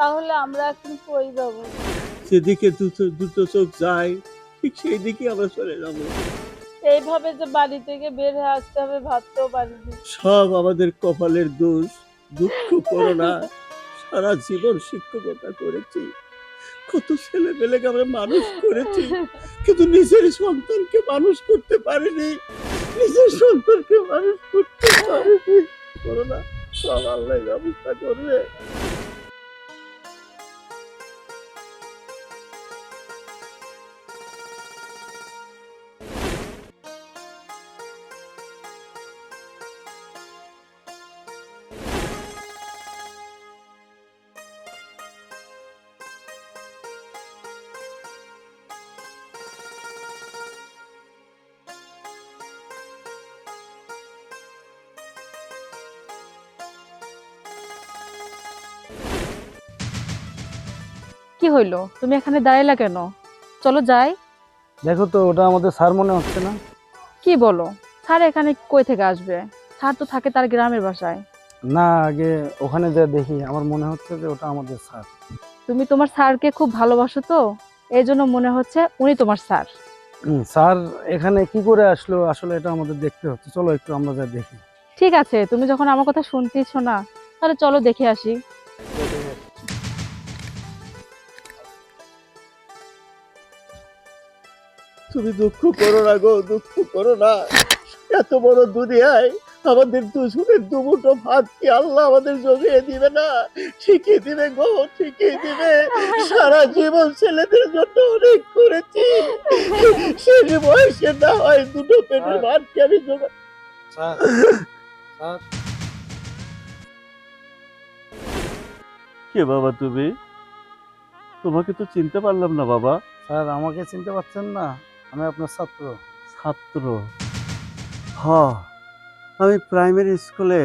তাহলে আমরা এখন কই যাব? যেদিকে দুটো দুটো চোখ যায় ঠিক সেই দিকে আমরা চলে যাব। এইভাবে যে বাড়ি থেকে বের হয়ে আসতে হবে ভাবতেও পারিনি। সব আমাদের কপালের দোষ। দুঃখ করো না। সারা জীবন শিক্ষকতা করেছি, কত ছেলে পেলেকে আমরা মানুষ করেছি, কিন্তু নিজের সন্তানকে মানুষ করতে পারিনি। নিজের সন্তানকে মানুষ করতে পারিনি। করো না, সব আল্লাহ ব্যবস্থা করবে। কি হইলো, তুমি এখানে দাঁড়াইলা কেন? চলো যাই। দেখো তো, ওটা আমাদের স্যার মনে হচ্ছে না? কি বলো, স্যার এখানে কই থেকে আসবে? স্যার তো থাকে তার গ্রামের বাসায়। না, আগে ওখানে যা দেখি, আমার মনে হচ্ছে যে ওটা আমাদের স্যার। তুমি তোমার স্যারকে খুব ভালোবাসো তো, এই জন্য মনে হচ্ছে উনি তোমার স্যার। স্যার এখানে কি করে আসলো আসলে এটা আমাদের দেখতে হচ্ছে। চলো একটু আমরা যা দেখি। ঠিক আছে, তুমি যখন আমার কথা শুনতেছ না, তাহলে চলো দেখে আসি। তুমি দুঃখ করো না গো, দুঃখ করো না। এত বড় দুনিয়ায় আমাদের দুজনের দুমুঠো ভাত কি আল্লাহ আমাদের জমিয়ে দিবে না? ঠিকই দিবে গো, ঠিকই দিবে। সারা জীবন ছেলেদের জন্য অনেক করেছি, শেষ বয়সে না হয় দুটো পেটের ভাত কি আমি জোগাড়। Sir, sir. কে বাবা তুমি? তোমাকে তো চিনতে পারলাম না বাবা। স্যার আমাকে চিনতে পারছেন না? আমি আপনার ছাত্র। ছাত্র? হ, আমি প্রাইমারি স্কুলে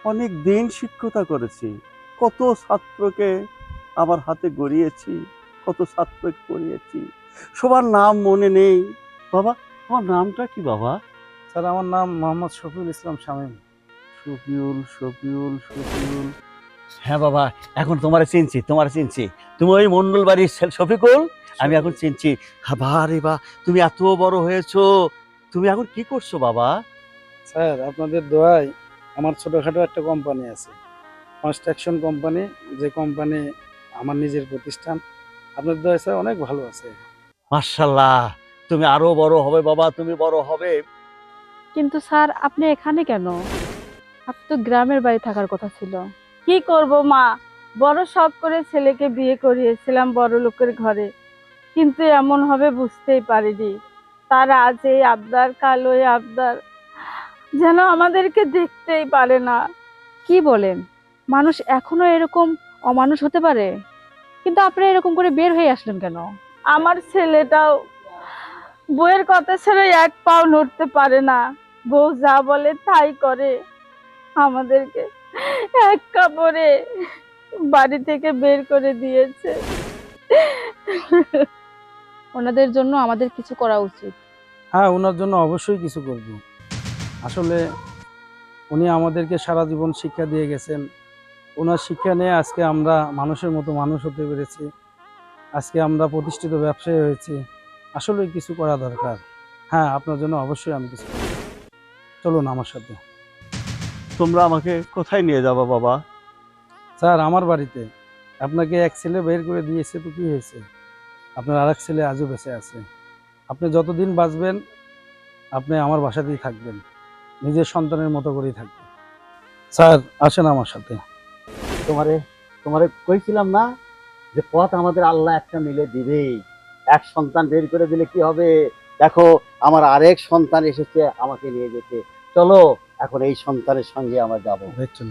অনেক দিন শিক্ষকতা করেছি। কত ছাত্রকে আমার হাতে গড়িয়েছি, কত ছাত্রকে পড়িয়েছি। সবার নাম মনে নেই বাবা। আমার নামটা কি বাবা? স্যার আমার নাম মোহাম্মদ শফিউল ইসলাম শামীম। শফিউল, শফিউল, শফিউল। হ্যাঁ বাবা, এখন তোমারে চিনছি, তোমারে চিনছি। তুমি ওই মন্ডল বাড়ির শফিকুল? আমি এখন চিনছি। বারে বা, তুমি এত বড় হয়েছো, তুমি এখন কি করছো বাবা? স্যার আপনাদের দোয়ায় আমার ছোটখাটো একটা কোম্পানি আছে, কনস্ট্রাকশন কোম্পানি। যে কোম্পানি আমার নিজের প্রতিষ্ঠান। আপনার দোয়ায় স্যার অনেক ভালো আছে। মাশাআল্লাহ, তুমি আরো বড় হবে বাবা, তুমি বড় হবে। কিন্তু স্যার আপনি এখানে কেন? আপনি তো গ্রামের বাড়ি থাকার কথা ছিল। কি করব মা, বড় শখ করে ছেলেকে বিয়ে করিয়েছিলাম বড় লোকের ঘরে, কিন্তু এমন হবে বুঝতেই পারিনি। তার আজ এই আবদার, কাল ওই আবদার, যেন আমাদেরকে দেখতেই পারে না। কি বলেন, মানুষ এখনো এরকম অমানুষ হতে পারে? কিন্তু আপনি এরকম করে বের হয়ে আসলেন কেন? আমার ছেলেটাও বউয়ের কথা ছেড়ে এক পাও নড়তে পারে না। বউ যা বলে তাই করে। আমাদেরকে এক কাপড়ে বাড়ি থেকে বের করে দিয়েছে। ওনাদের জন্য আমাদের কিছু করা উচিত। হ্যাঁ, ওনার জন্য অবশ্যই কিছু করব। আসলে উনি আমাদেরকে সারা জীবন শিক্ষা দিয়ে গেছেন। ওনার শিক্ষা নিয়ে আজকে আমরা মানুষের মতো মানুষ হতে পেরেছি। আজকে আমরা প্রতিষ্ঠিত ব্যবসায়ী হয়েছি। আসলে কিছু করা দরকার। হ্যাঁ, আপনার জন্য অবশ্যই আমি কিছু করব। চলুন আমার সাথে। তোমরা আমাকে কোথায় নিয়ে যাবা বাবা? স্যার আমার বাড়িতে। আপনাকে এক ছেলে বের করে দিয়েছে তো কি হয়েছে? আপনার আরেক ছেলে আজও বেঁচে আছে। আপনি যতদিন বাঁচবেন আপনি আমার বাসাতেই থাকবেন, নিজের সন্তানের মতো করেই থাকবেন। স্যার আসেন আমার সাথে। তোমারে তোমারে কইছিলাম না যে পথ আমাদের আল্লাহ একটা মিলে দিবেই। এক সন্তান বের করে দিলে কি হবে? দেখো, আমার আরেক সন্তান এসেছে আমাকে নিয়ে যেতে। চলো এখন এই সন্তানের সঙ্গে আমরা যাবো। দেখছেন?